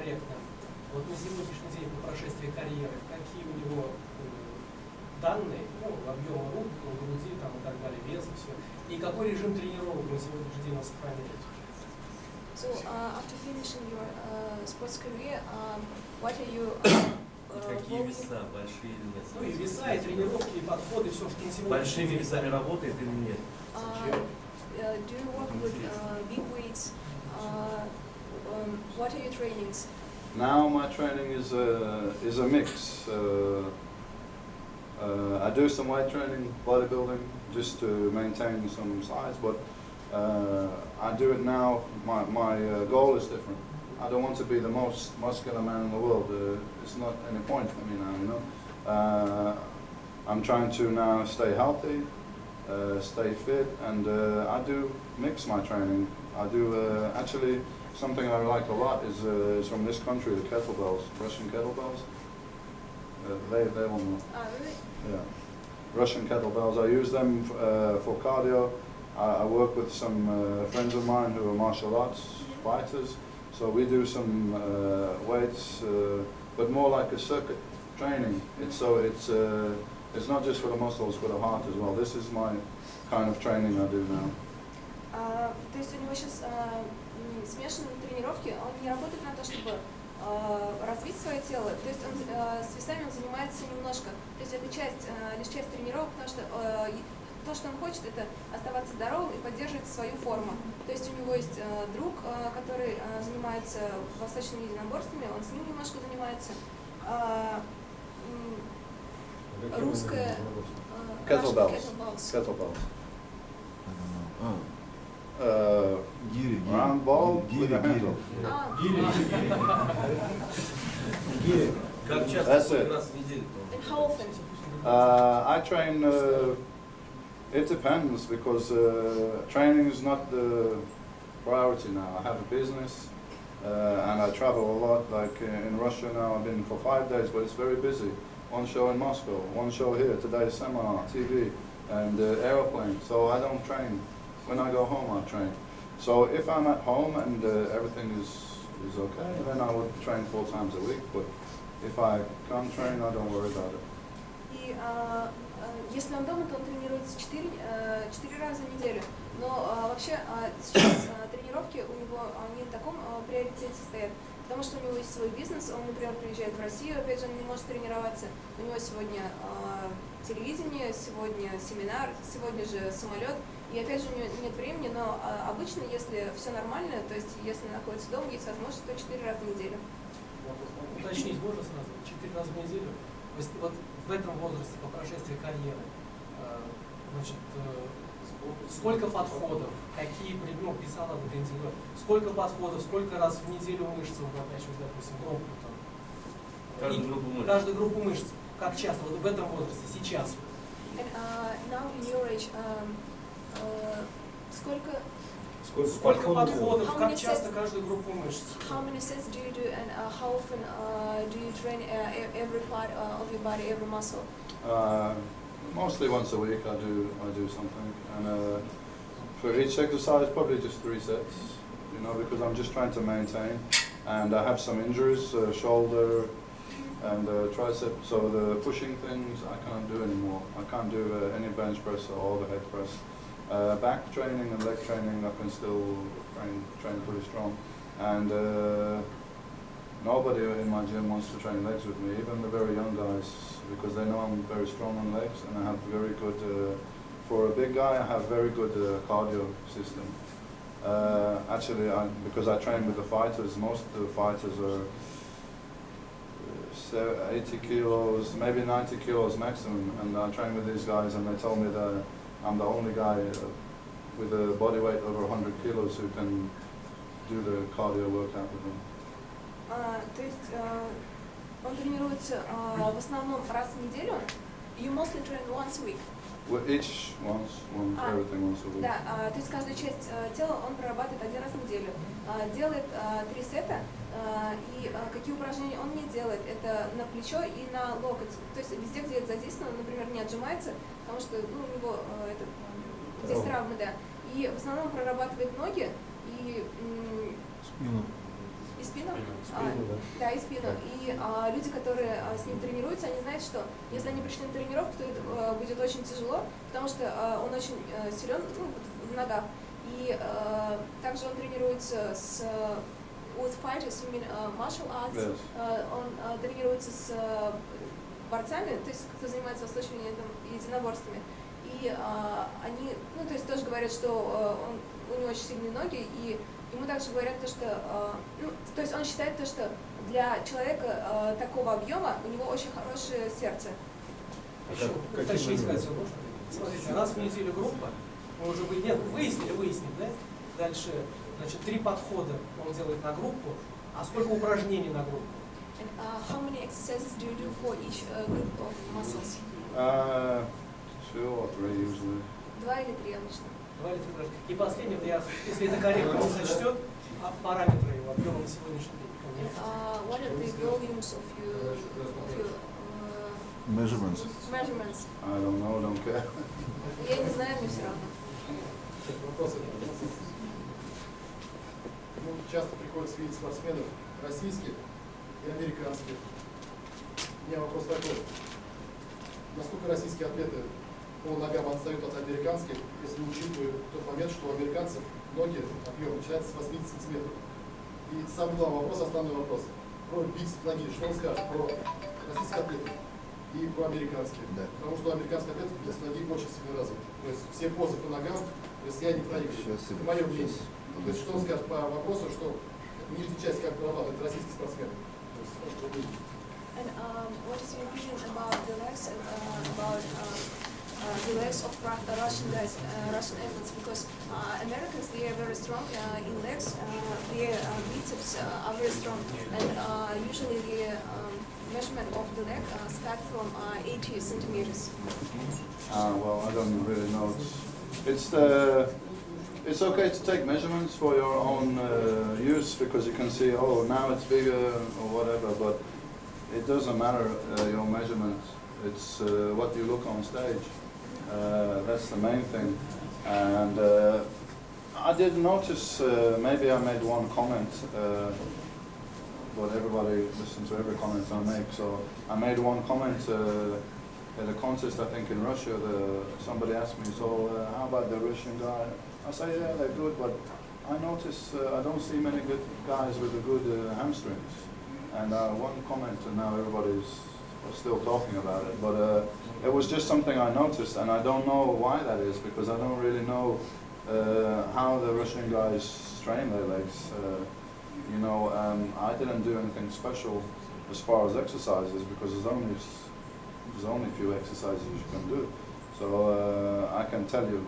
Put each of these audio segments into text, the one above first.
корректным. Вот на сегодняшний день, по прошествии карьеры, какие у него данные, ну, объемы рук, груди там, и так далее, вес и все, и какой режим тренировок на сегодняшний день он сохраняет? So after finishing your sports career, what are you? Какие веса, большие или нет? Ну и веса, и тренировки, и подходы, все, что на сегодня. Большими весами работает или нет? Do you work with big weights? What are your trainings? Now my training is a mix. I do some weight training, bodybuilding, just to maintain some size, but I do it now. My goal is different. I don't want to be the most muscular man in the world. It's not any point for me now, you know. I'm trying to now stay healthy, stay fit, and I do mix my training. I do actually something I like a lot is from this country, the kettlebells, Russian kettlebells. They will know. Really? Yeah, Russian kettlebells. I use them for cardio. I work with some friends of mine who are martial arts fighters. So we do some weights, but more like a circuit training. It's not just for the muscles, for the heart as well. This is my kind of training I do now. То есть у него сейчас смешанные тренировки, он не работает на то, чтобы развить свое тело, то есть он с весами он занимается немножко, то есть это лишь часть тренировок, потому что то, что он хочет, это оставаться здоровым и поддерживать свою форму. То есть у него есть друг, который занимается восточными единоборствами, он с ним немножко занимается. Русская... Kettlebells. Round ball with a handle. Гири. Как часто, сколько раз в неделю? And how often? I train, it depends because training is not the priority now. I have a business and I travel a lot. Like in Russia now I've been for 5 days, but it's very busy. One show in Moscow, one show here, today's seminar, TV, and aeroplane. So I don't train. When I go home I train. So if I'm at home and everything is okay, then I would train 4 times a week. But if I can't train, I don't worry about it. И если он дома, то он тренируется 4 раза в неделю. Но вообще сейчас тренировки у него не в таком приоритете стоят, потому что у него есть свой бизнес, он, например, приезжает в Россию, опять же, он не может тренироваться. У него сегодня телевидение, сегодня семинар, сегодня же самолет. И опять же у него нет времени, но обычно, если все нормально, то есть если находится дома, есть возможность, то 4 раза в неделю. Уточнить можно сразу? 4 раза в неделю? То есть вот в этом возрасте, по прошествии карьеры, значит, сколько подходов, какие, ну, писала бы Гандилов, сколько подходов, сколько раз в неделю мышцы укорачивать, допустим, группу там. Каждую группу мышц. Как часто? Вот в этом возрасте, сейчас. And, now in your age, Сколько подходов, как часто каждую группу мышц? How many sets do you do and how often do you train every part of your body, every muscle? Mostly once a week I do something, and for each exercise probably just 3 sets, you know, because I'm just trying to maintain, and I have some injuries, shoulder and tricep, so the pushing things I can't do anymore. I can't do any bench press or overhead press. Back training and leg training I can still train pretty strong, and nobody in my gym wants to train legs with me, even the very young guys, because they know I'm very strong on legs and I have very good, for a big guy I have very good cardio system. Actually, because I train with the fighters, most of the fighters are 80 kilos, maybe 90 kilos maximum, and I train with these guys and they told me that I'm the only guy with a body weight over 100 kilos who can do the cardio workout with them. То есть он тренируется в основном раз в неделю. You mostly train once a week. Well, each everything once a week. Да, то есть каждую часть тела он прорабатывает 1 раз в неделю. Делает 3 сета, и какие упражнения он не делает, это на плечо и на локоть. То есть везде, где это задействовано, например, не отжимается, потому что у него здесь травмы, да. И в основном прорабатывает ноги и спину. Да, и спину. И люди, которые с ним тренируются, они знают, что если они пришли на тренировку, то это будет очень тяжело, потому что он очень силен в ногах. И также он тренируется с with fighters, you mean martial arts. Yes. Он тренируется с борцами, то есть кто занимается восточными единоборствами. И они, ну, то есть тоже говорят, что у него очень сильные ноги, и ему также говорят то, что, ну, то есть он считает то, что для человека такого объема у него очень хорошее сердце. Еще уточнить хотел, можно? Смотрите, раз в неделю группа, мы уже выяснили, да? Дальше, значит, 3 подхода он делает на группу, а сколько упражнений на группу? And how many exercises do you do for each group of muscles? 2 or 3 usually. 2 или 3 обычно. 2 или 3 упражнения. И последнее, если это корректно, он зачтет параметры его объема на сегодняшний день. What are the volumes of your Measurements. measurements? I don't know, don't care. Я не знаю, мне все равно. Вопросы? Ну, часто приходится видеть спортсменов российских и американских. У меня вопрос такой. Насколько российские атлеты по ногам отстают от американских, если учитывая тот момент, что у американцев ноги объем начинается с 80 сантиметров? И самый главный вопрос, основной вопрос. Про бицепс ноги. Что он скажет про российских атлетов и про американских? Да. Потому что у американских атлетов бицепс ноги очень сильно развиты. То есть все позы по ногам, то есть я не проигрываю. Это мое мнение. То есть что он скажет по вопросу, что нижняя часть как прорабатывает российский спортсмен? And what is your opinion about the legs, about the legs of Russian guys, Russian athletes? Because Americans, they are very strong in legs. Their biceps are very strong, and usually the measurement of the leg start from 80 centimeters. Well, I don't really know. It's okay to take measurements for your own use because you can see, oh, now it's bigger or whatever, but it doesn't matter your measurement. It's what you look on stage. That's the main thing. And I did notice, maybe I made one comment, but everybody listens to every comment I make. So I made one comment at a contest, I think in Russia. Somebody asked me, so how about the Russian guy? I say, yeah, they're good, but I notice I don't see many good guys with the good hamstrings. And one comment, and now everybody's still talking about it, but it was just something I noticed, and I don't know why that is, because I don't really know how the Russian guys train their legs. I didn't do anything special as far as exercises, because there's only a few exercises you can do. So I can tell you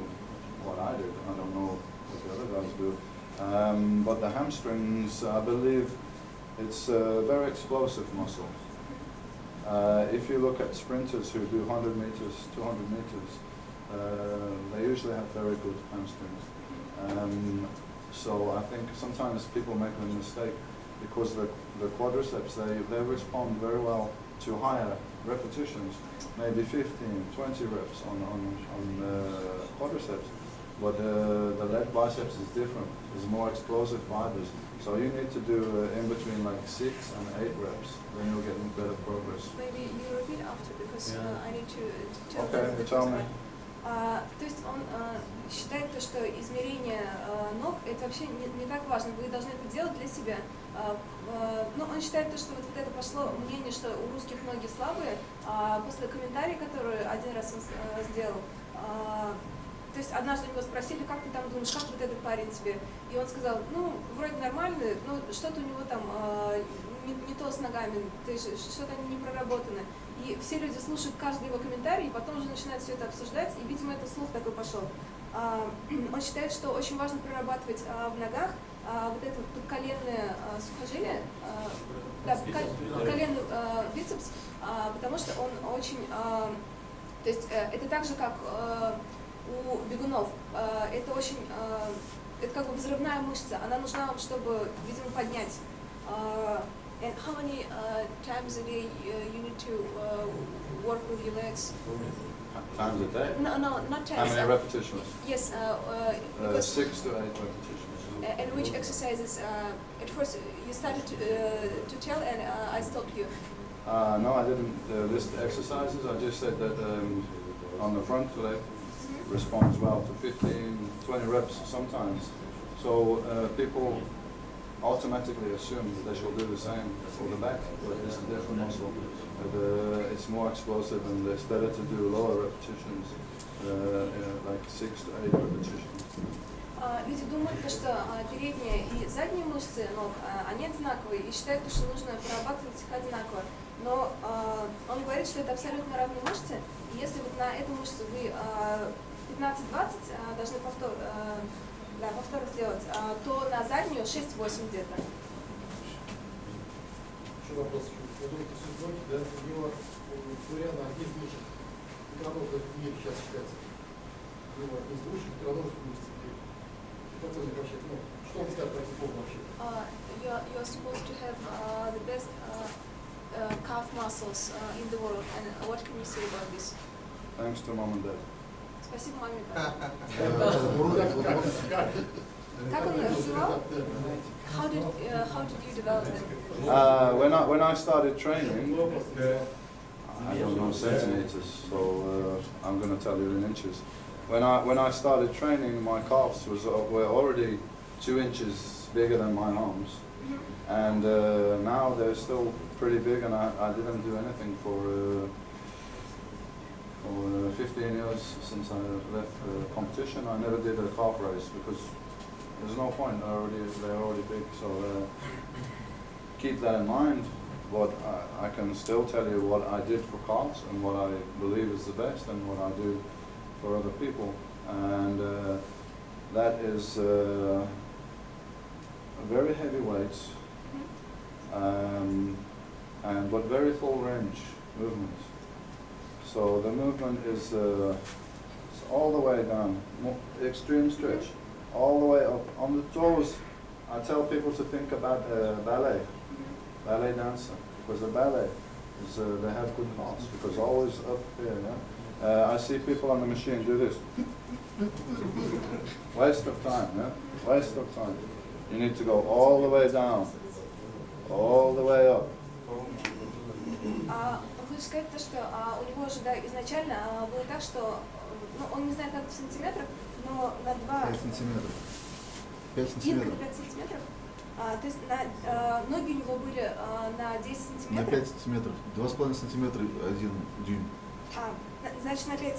what I do. I don't know what the other guys do. But the hamstrings, I believe, it's a very explosive muscle. If you look at sprinters who do 100 meters, 200 meters, they usually have very good hamstrings. So I think sometimes people make a mistake because the quadriceps, they respond very well to higher repetitions, maybe 15, 20 reps on quadriceps. But the leg biceps is different. It's more explosive fibers. So you need to do in between like 6 and 8 reps. Then you'll get better progress. Maybe you repeat after, because I need to tell Okay, tell me. То есть он считает, что измерение ног это вообще не так важно. Вы должны это делать для себя. Но он считает, что вот это пошло мнение, что у русских ноги слабые. После комментария, который один раз он сделал, то есть однажды у него спросили, как ты там думаешь, как вот этот парень тебе? И он сказал, ну, вроде нормальный, но что-то у него там не то с ногами, то есть что-то не проработано. И все люди слушают каждый его комментарий, и потом уже начинают все это обсуждать, и, видимо, это слух такой пошел. Он считает, что очень важно прорабатывать в ногах вот это подколенное сухожилие, подколенный бицепс, потому что он очень, то есть это так же, как у бегунов, это очень, это как бы взрывная мышца, она нужна вам, чтобы, видимо, поднять. And how many times a day you need to work with your legs? times a day? No, not How times. many repetitions? Yes, because 6 to 8 repetitions. and which exercises? At first you started to tell, and I stopped you. No, I didn't list exercises. I just said that on the front leg responds well to 15, 20 reps sometimes. So people automatically assume that they shall do the same for the back, but it's a different muscle. It's more explosive, and it's better to do lower repetitions, like 6 to 8 repetitions. Люди думают, что передние и задние мышцы ног, они одинаковые, и считают, что нужно прорабатывать их одинаково. Но он говорит, что это абсолютно разные мышцы, и если вот на эту мышцу вы 15-20 должны повтор сделать, то на заднюю 6-8 где-то. Еще вопрос. Я думаю, это суть ноги, да? У него, у Дориана есть мышцы. Икроножных в мире сейчас считается. У него есть лучших икроножных мышц. Как он вообще, что он скажет про эту вообще? You're supposed to have the best calf muscles in the world, and what can you say about this? Thanks to mom and dad. Спасибо маме и папе. Как он развивал? How did you develop them? When I started training, I don't know centimeters, so I'm going to tell you in inches. When I started training, my calves were already 2 inches bigger than my arms, and now they're still pretty big, and I didn't do anything for 15 years since I left competition. I never did a calf race because there's no point. They're already big, so keep that in mind. But I can still tell you what I did for calves and what I believe is the best and what I do for other people, and that is very heavy weights, but very full range movements. So the movement is all the way down, extreme stretch, all the way up on the toes. I tell people to think about ballet dancer, because the ballet is they have good calves because always up here. Yeah? I see people on the machine do this. Waste of time, yeah? Waste of time. You need to go all the way down, all the way up. Хочу сказать то, что у него же изначально было так, что он не знает, как в сантиметрах, но на 5 сантиметров. 5 сантиметров. То есть ноги у него были на 10 сантиметров. На 5 сантиметров. 2,5 сантиметра 1 дюйм. Значит, на 5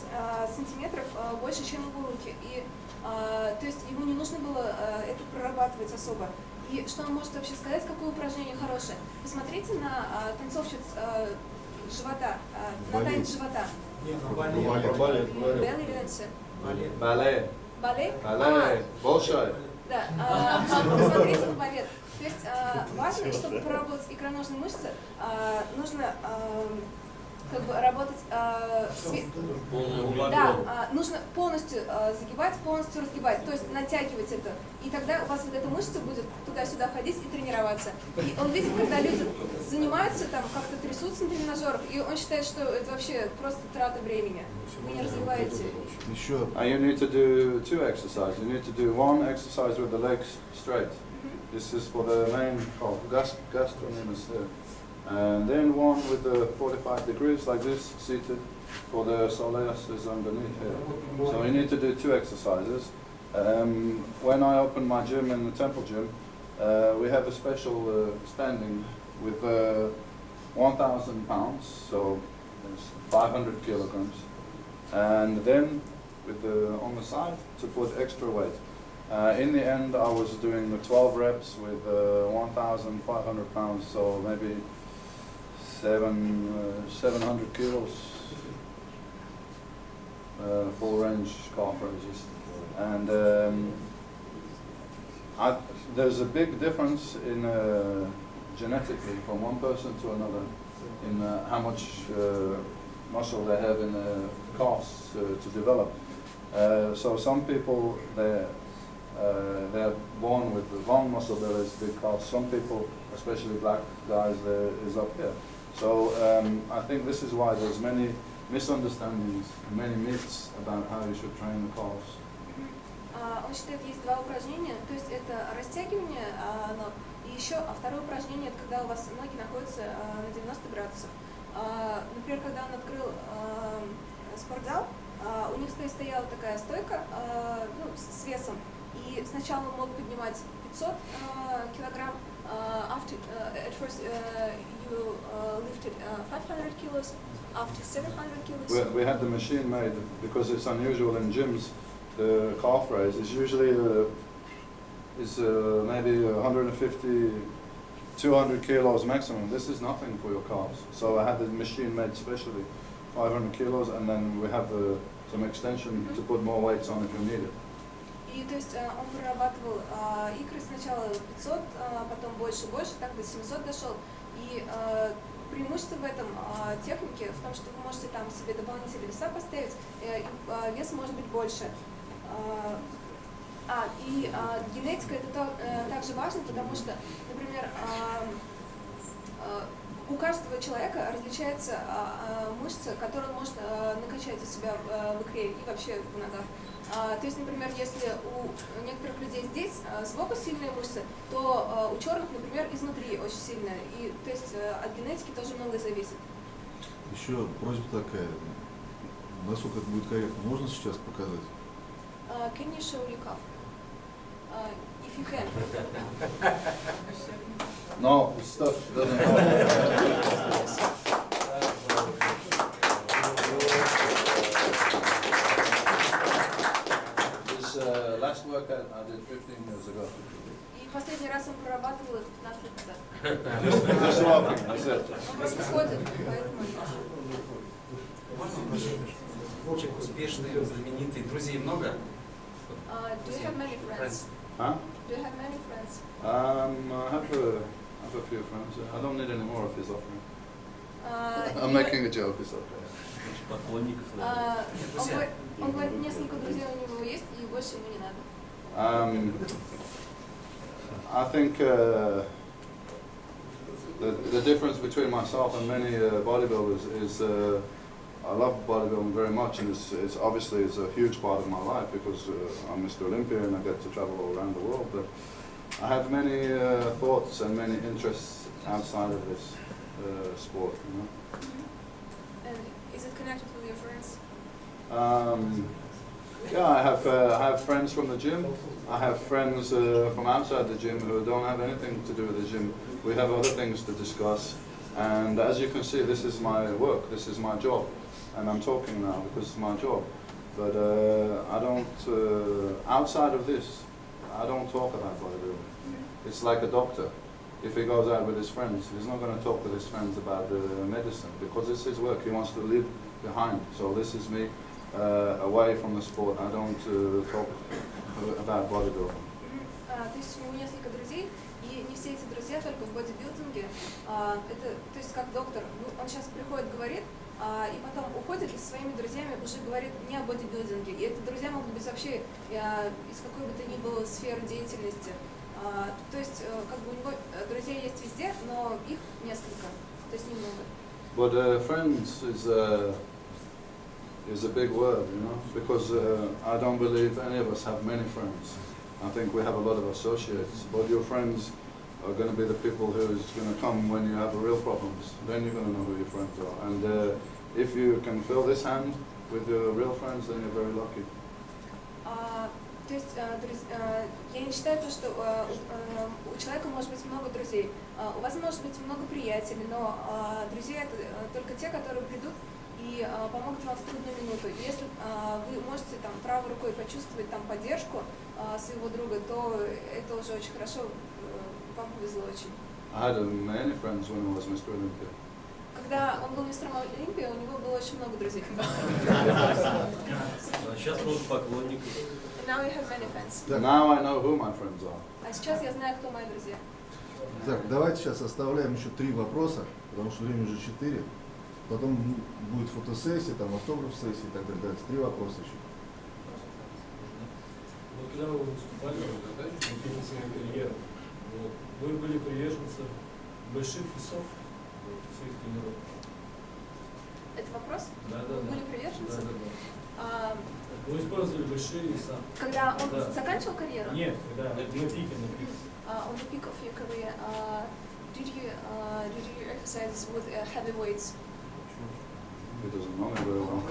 сантиметров больше, чем его руки. И, то есть ему не нужно было это прорабатывать особо. И что он может вообще сказать, какое упражнение хорошее? Посмотрите на танцовщиц живота, на танец живота. Балет. Балет? Балет. Большой. Да. Посмотрите на балет. То есть важно, чтобы проработать икроножные мышцы, нужно как бы работать нужно полностью загибать, полностью разгибать, то есть натягивать это. И тогда у вас вот эта мышца будет туда-сюда ходить и тренироваться. И он видит, когда люди занимаются, там как-то трясутся на тренажерах, и он считает, что это вообще просто трата времени. Вы не развиваете. Еще. You need to do 2 exercises. You need to do 1 exercise with the legs straight. This is for the main gastrocnemius there. And then 1 with the 45 degrees like this, seated, for the soleus is underneath here. So you need to do 2 exercises. When I opened my gym in the temple gym, we have a special standing with 1,000 pounds, so it's 500 kilograms. And then with on the side to put extra weight. In the end, I was doing the 12 reps with 1,500 pounds, so maybe 700 kilos, full range calf raises. And there's a big difference in genetically from one person to another in how much muscle they have in the calves to develop. So some people, they're born with the long muscle bellies, big calves. Some people, especially black guys, is up here. So I think this is why there's many misunderstandings, many myths about how you should train the calves. Он считает, есть два упражнения, то есть это растягивание ног, и еще второе упражнение, это когда у вас ноги находятся на 90 градусов. Например, когда он открыл спортзал, у них стояла такая стойка с весом, и сначала он мог поднимать 500 килограмм, at first you lifted 500 kilos, after 700 kilos. We had the machine made because it's unusual in gyms. The calf raise is usually maybe 150, 200 kilos maximum. This is nothing for your calves. So I had the machine made specially, 500 kilos, and then we have some extension to put more weights on if you need it. И то есть он прорабатывал икры сначала 500, потом больше, так до 700 дошел. И преимущество в этом технике в том, что вы можете там себе дополнительные веса поставить, и вес может быть больше. Генетика это также важно, потому что, например, у каждого человека различается мышца, которую он может накачать у себя в икре и вообще в ногах. То есть, например, если у некоторых людей здесь сбоку сильные мышцы, то у черных, например, изнутри очень сильная. И то есть от генетики тоже многое зависит. Еще просьба такая, насколько это будет корректно, можно сейчас показать? Can you show your calf? If you can. No, stuff doesn't help. This last workout I did 15 years ago. И последний раз он прорабатывал их 15 лет назад. Just walking, that's it. Он просто ходит, поэтому... Очень успешный, знаменитый. Друзей много? Do you have many friends? Huh? Do you have many friends? I have a few friends. I don't need any more if he's offering. I'm making a joke, it's okay. Поклонников, Он говорит, несколько друзей у него есть, и больше ему не надо. I think the difference between myself and many bodybuilders is I love bodybuilding very much, and it's obviously it's a huge part of my life because I'm Mr. Olympia and I get to travel all around the world. But I have many thoughts and many interests outside of this sport. You know? And is it connected with your friends? Yeah, I have friends from the gym. I have friends from outside the gym who don't have anything to do with the gym. We have other things to discuss, and as you can see, this is my work. This is my job, and I'm talking now because it's my job. But I don't. Outside of this, I don't talk about bodybuilding. It's like a doctor. If he goes out with his friends, he's not going to talk with his friends about medicine because it's his work. He wants to live behind. So this is me. Away from the sport, I don't talk about bodybuilding. То есть у него несколько друзей, и не все эти друзья только в бодибилдинге. Это, то есть как доктор, он сейчас приходит, говорит, и потом уходит и со своими друзьями уже говорит не о бодибилдинге. И эти друзья могут быть вообще из какой бы то ни было сферы деятельности. То есть как бы у него друзья есть везде, но их несколько, то есть немного. But friends is a big word, you know, because I don't believe any of us have many friends. I think we have a lot of associates, but your friends are going to be the people who's going to come when you have real problems. Then you're going to know who your friends are. And if you can fill this hand with your real friends, then you're very lucky. То есть я не считаю, что у человека может быть много друзей. У вас может быть много приятелей, но друзья это только те, которые придут и помогут вам в трудную минуту. Если вы можете там правой рукой почувствовать там поддержку своего друга, то это уже очень хорошо, вам повезло очень. I had many friends when I was Mr. Olympia. Когда он был мистером Олимпии, у него было очень много друзей. Сейчас будут поклонники. Now you have many friends. Now I know who my friends are. А сейчас я знаю, кто мои друзья. Так, давайте сейчас оставляем еще 3 вопроса, потому что время уже 4. Потом будет фотосессия, там автограф-сессия и так далее. 3 вопроса еще. Вот когда вы выступали в своей карьере, вы были приверженцем больших весов своих тренировок. Это вопрос? Да, да, Вы да. были приверженцы? Да, да, да. А, Мы использовали большие веса. когда он Да. заканчивал карьеру? Нет, когда на пике, на пике. On the peak of your career, did you exercise with heavy weights? He doesn't know me very well.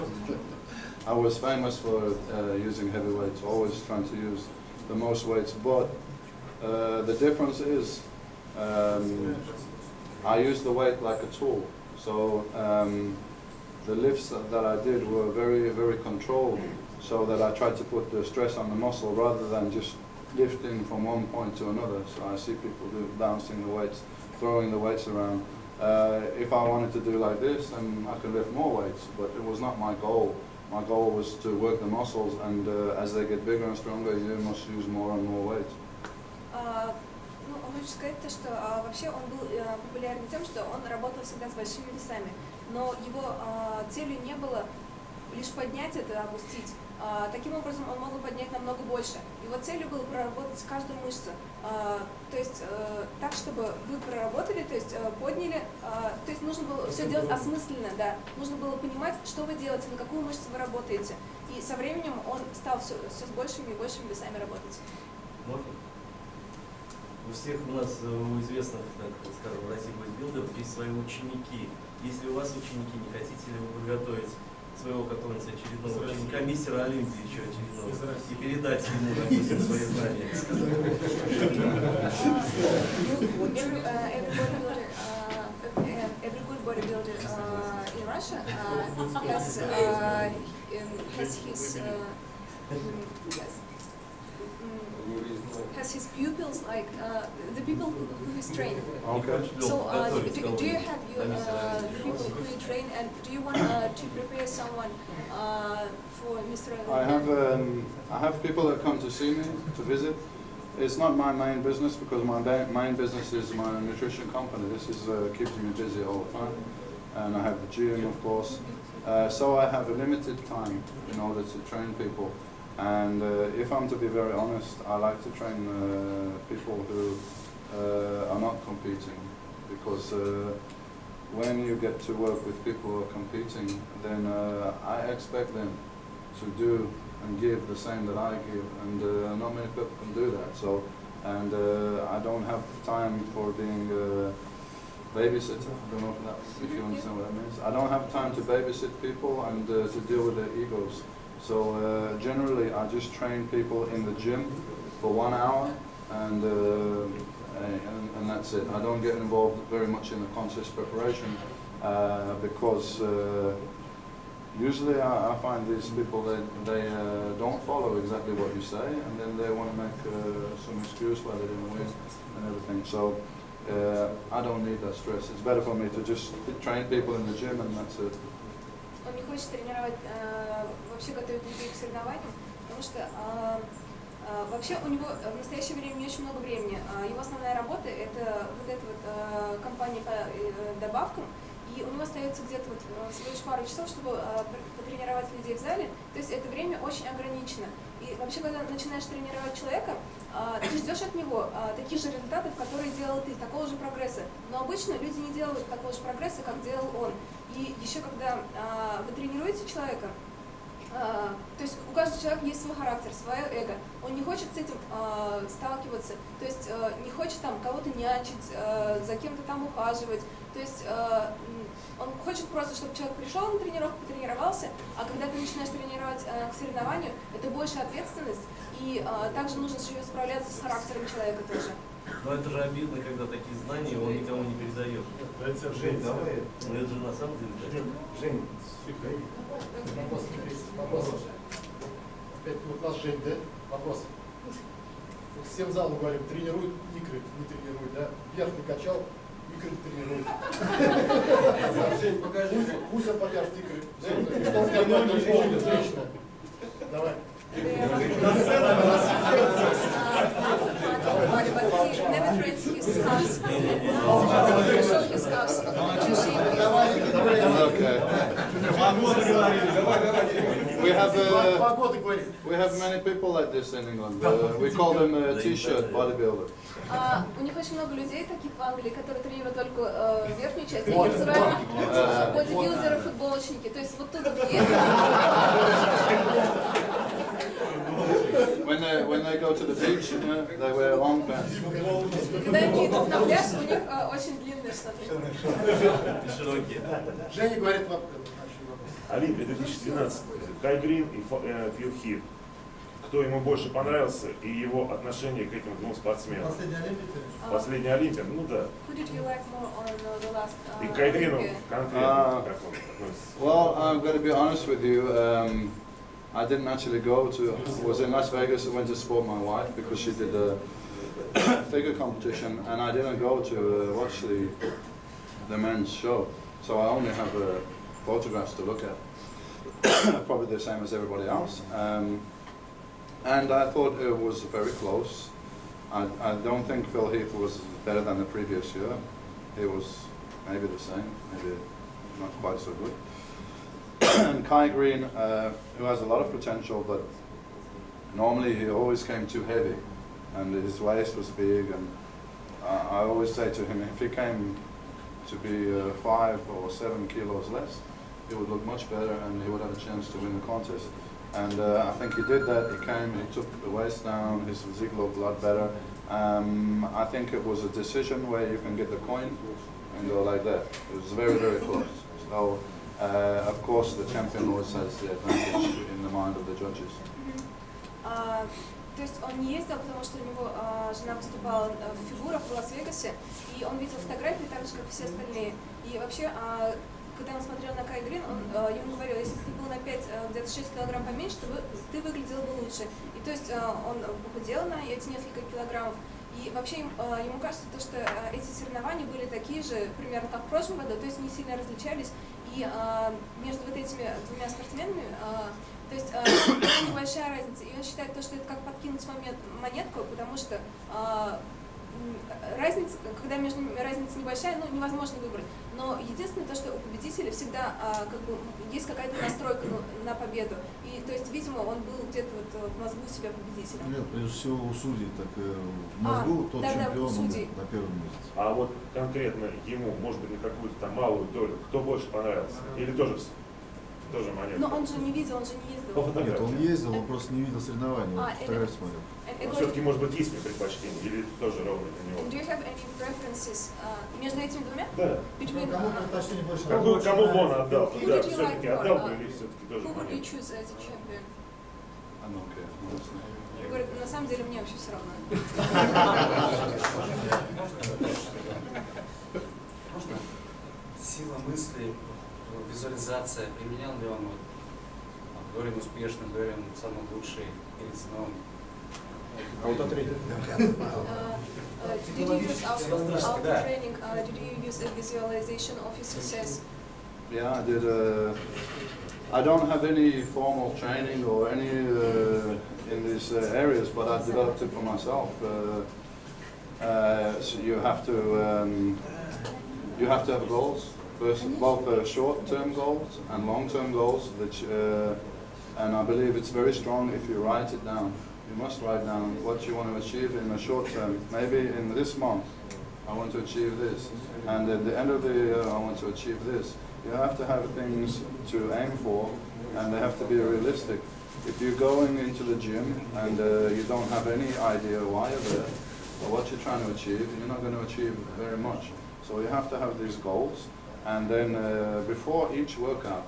I was famous for using heavy weights, always trying to use the most weights, but the difference is I use the weight like a tool. So the lifts that I did were very, very controlled, so that I tried to put the stress on the muscle rather than just lifting from one point to another. So I see people bouncing the weights, throwing the weights around. If I wanted to do like this, then I could lift more weights, but it was not my goal. My goal was to work the muscles, and as they get bigger and stronger, you must use more and more weight. Ну, он хочет сказать то, что вообще он был популярен тем, что он работал всегда с большими весами, но его целью не было лишь поднять это, опустить. Таким образом, он мог бы поднять намного больше. Его целью было проработать каждую мышцу. То есть так, чтобы вы проработали, то есть подняли. То есть нужно было все делать осмысленно, да. Нужно было понимать, что вы делаете, на какую мышцу вы работаете. И со временем он стал все с большими и большими весами работать. Можно? У всех у нас, у известных, так скажем, в России бодибилдеров есть свои ученики. Если у вас ученики, не хотите ли вы подготовить своего какого-нибудь очередного ученика, мистера Олимпии еще очередного, и передать ему, допустим, свои знания? Every good bodybuilder in Russia has his pupils, like the people who he's trained. Okay. So do you have the people who you train, and do you want to prepare someone for Mr. I have people that come to see me to visit. It's not my main business, because my main business is my nutrition company. This is keeps me busy all the time, and I have the gym, of course. So I have a limited time in order to train people. And if I'm to be very honest, I like to train people who are not competing, because when you get to work with people who are competing, then I expect them to do and give the same that I give, and not many people can do that. So, and I don't have time for being a babysitter. I don't know if you understand what that means. I don't have time to babysit people and to deal with their egos. So generally, I just train people in the gym for 1 hour, and that's it. I don't get involved very much in the contest preparation because usually I find these people they don't follow exactly what you say, and then they want to make some excuse why they didn't win and everything. So I don't need that stress. It's better for me to just train people in the gym, and that's it. Он не хочет тренировать, вообще готовить людей к соревнованиям, потому что вообще у него в настоящее время не очень много времени. Его основная работа — это вот эта вот компания по добавкам, и у него остается где-то вот всего лишь пару часов, чтобы потренировать людей в зале. То есть это время очень ограничено. И вообще, когда начинаешь тренировать человека, ты ждешь от него таких же результатов, которые делал ты, такого же прогресса. Но обычно люди не делают такого же прогресса, как делал он. И еще когда вы тренируете человека, то есть у каждого человека есть свой характер, свое эго. Он не хочет с этим сталкиваться, то есть не хочет там кого-то нянчить, за кем-то там ухаживать. То есть он хочет просто, чтобы человек пришел на тренировку, потренировался, а когда ты начинаешь тренировать к соревнованию, это больше ответственность, и также нужно еще справляться с характером человека тоже. Но это же обидно, когда такие знания он никому не передает. Жень, давай. Но это же на самом деле так. Жень, Вопрос. Опять вот наш Жень, да? Вопрос. Вот всем залом говорим, тренируют икры, не тренируют, да? Верх не качал, икры тренируют. Жень, покажи. Пусть он покажет икры. Жень, что он скажет, женщина? Давай. But he never trains his calves. He showed his calves to shape. Okay. we have many people like this in England. We call them t-shirt bodybuilder. У них очень много людей таких в Англии, которые тренируют только верхнюю часть. Они называют бодибилдеры, футболочники. То есть вот тут вот есть. When they go to the beach, they wear long pants. Когда они идут на пляж, у них очень длинные штаны. Широкие. Женя говорит вам. Олимпия 2012. Кай Грин и Фил Хит. Кто ему больше понравился и его отношение к этим двум спортсменам? Последняя Олимпия, ну да. И к Кай Грину конкретно, как он относится? Well, I'm going to be honest with you. I didn't actually go to. Was in Las Vegas. I went to support my wife because she did a figure competition, and I didn't go to watch the men's show. So I only have photographs to look at. Probably the same as everybody else. And I thought it was very close. I don't think Phil Heath was better than the previous year. He was maybe the same, maybe not quite so good. And Kai Green, who has a lot of potential, but normally he always came too heavy, and his waist was big, and I always say to him, if he came to be 5 or 7 kilos less, he would look much better and he would have a chance to win the contest. And I think he did that. He came, he took the waist down, his physique looked a lot better. I think it was a decision where you can get the coin and go like that. It was very, very close. So, of course, the champion always has the advantage in the mind of the judges. То есть он не ездил, потому что у него жена выступала в фигурах в Лас-Вегасе, и он видел фотографии так же, как все остальные. И вообще, когда он смотрел на Кай Грин, он ему говорил, если бы ты был на 5, где-то 6 килограмм поменьше, то ты выглядел бы лучше. И то есть он похудел на эти несколько килограммов. И вообще ему кажется, что эти соревнования были такие же, примерно как в прошлом году, то есть не сильно различались. И между вот этими двумя спортсменами, то есть небольшая разница. И он считает, что это как подкинуть монетку, потому что разница, когда между ними разница небольшая, ну, невозможно выбрать. Но единственное то, что у победителя всегда как бы есть какая-то настройка на победу. И то есть, видимо, он был где-то вот в мозгу себя победителем. Нет, прежде всего у судей, так в мозгу тот чемпион на первом месте. А вот конкретно ему, может быть, на какую-то там малую долю, кто больше понравился? Или тоже монетка? Но он же не видел, он же не ездил. Нет, он ездил, он просто не видел соревнований, он фотографии смотрел. Но все-таки, может быть, есть ли предпочтение, или тоже ровно для него? Do you have any preferences между этими двумя? Да. Кому предпочтение больше? Кому бы он отдал? Да, все-таки отдал бы или все-таки тоже Who would you монетку? choose as a champion? I'm okay, honestly. Говорит, на самом деле мне вообще все равно. Сила мысли, визуализация, применял ли он Дорин успешный, Дорин самый лучший, перед сном? Аутотренинг. Did you use auto-training? Did you use a visualization of his success? Yeah, I did. I don't have any formal training or any in these areas, but I developed it for myself. So you have to have goals, both short-term goals and long-term goals, which, and I believe it's very strong if you write it down. You must write down what you want to achieve in the short term. Maybe in this month, I want to achieve this, and at the end of the year, I want to achieve this. You have to have things to aim for, and they have to be realistic. If you're going into the gym and you don't have any idea why you're there or what you're trying to achieve, you're not going to achieve very much. So you have to have these goals, and then before each workout.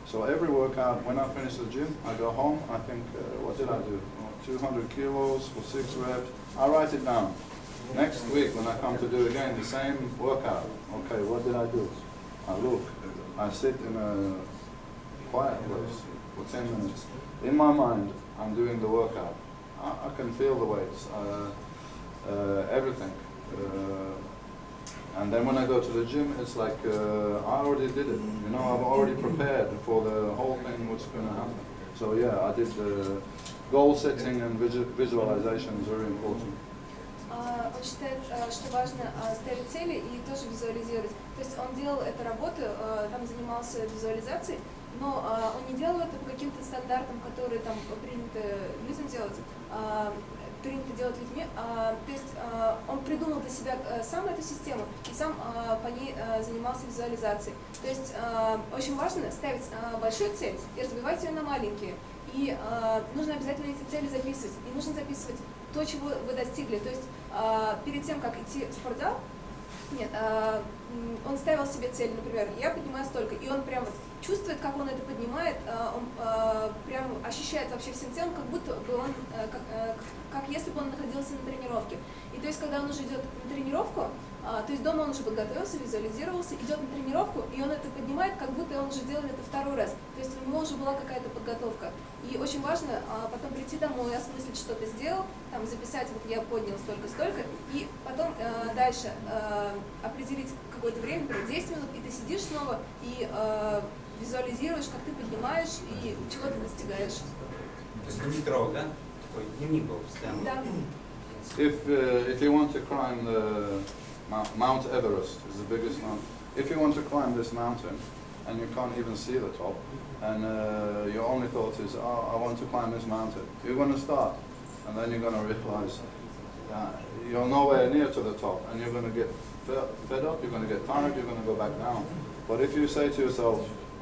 So every workout, when I finish the gym, I go home, I think, what did I do? 200 kilos for 6 reps. I write it down. Next week, when I come to do again the same workout, okay, what did I do? I look. I sit in a quiet place for 10 minutes. In my mind, I'm doing the workout. I can feel the weights, everything. And then when I go to the gym, it's like I already did it. You know, I've already prepared for the whole thing, what's going to happen. So yeah, I did the goal setting and visualization is very important. Он считает, что важно ставить цели и тоже визуализировать. То есть он делал эту работу, там занимался визуализацией, но он не делал это по каким-то стандартам, которые там принято людям делать, принято делать людьми. То есть он придумал для себя сам эту систему и сам по ней занимался визуализацией. То есть очень важно ставить большую цель и разбивать ее на маленькие. И нужно обязательно эти цели записывать. И нужно записывать то, чего вы достигли. То есть перед тем, как идти в спортзал, нет, он ставил себе цель, например, я поднимаю столько, и он прям чувствует, как он это поднимает, он прям ощущает вообще всем телом, как будто бы он, как если бы он находился на тренировке. И то есть, когда он уже идет на тренировку, то есть дома он уже подготовился, визуализировался, идет на тренировку, и он это поднимает, как будто он уже делает это второй раз. То есть у него уже была какая-то подготовка. И очень важно потом прийти домой, осмыслить, что ты сделал, там, записать, вот я поднял столько-столько, и потом дальше определить какое-то время, например, 10 минут, и ты сидишь снова и визуализируешь, как ты поднимаешь и чего ты достигаешь. То есть дневник, да? Такой дневник был постоянно. Да. If you want to climb the Mount Everest is the biggest mountain. If you want to climb this mountain and you can't even see the top, and your only thought is, oh, I want to climb this mountain, you're going to start, and then you're going to realize you're nowhere near to the top, and you're going to get fed up, you're going to get tired, you're going to go back down. But if you say to yourself,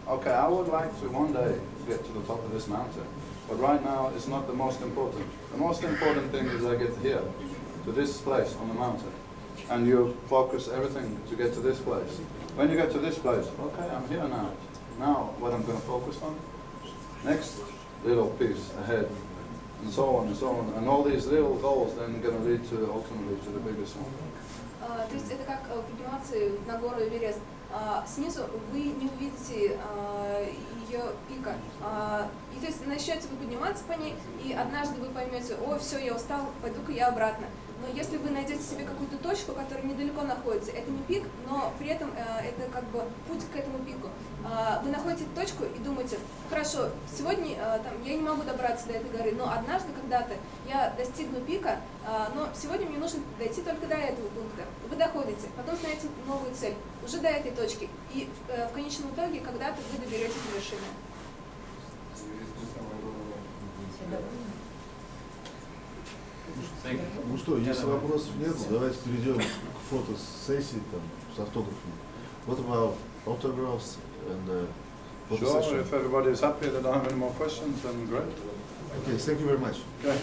okay, I would like to one day get to the top of this mountain, but right now it's not the most important. The most important thing is I get here, to this place on the mountain. And you focus everything to get to this place. When you get to this place, okay, I'm here now. Now, what I'm going to focus on? Next little piece ahead, and so on and so on. And all these little goals then going to lead to, ultimately, to the biggest one. То есть это как подниматься на гору Эверест. Снизу вы не увидите ее пика. И то есть начнете вы подниматься по ней, и однажды вы поймете, о, все, я устал, пойду-ка я обратно. Но если вы найдете себе какую-то точку, которая недалеко находится, это не пик, но при этом это как бы путь к этому пику. Вы находите точку и думаете, хорошо, сегодня там, я не могу добраться до этой горы, но однажды когда-то я достигну пика, но сегодня мне нужно дойти только до этого пункта. Вы доходите, потом знаете новую цель, уже до этой точки, и в конечном итоге когда-то вы доберетесь до вершины. Ну что, если вопросов нет, давайте перейдем к фотосессии там, с автографами. What about autographs and photo Sure, session? if everybody is happy that I have any more questions, then great. Okay, thank you very much. Okay.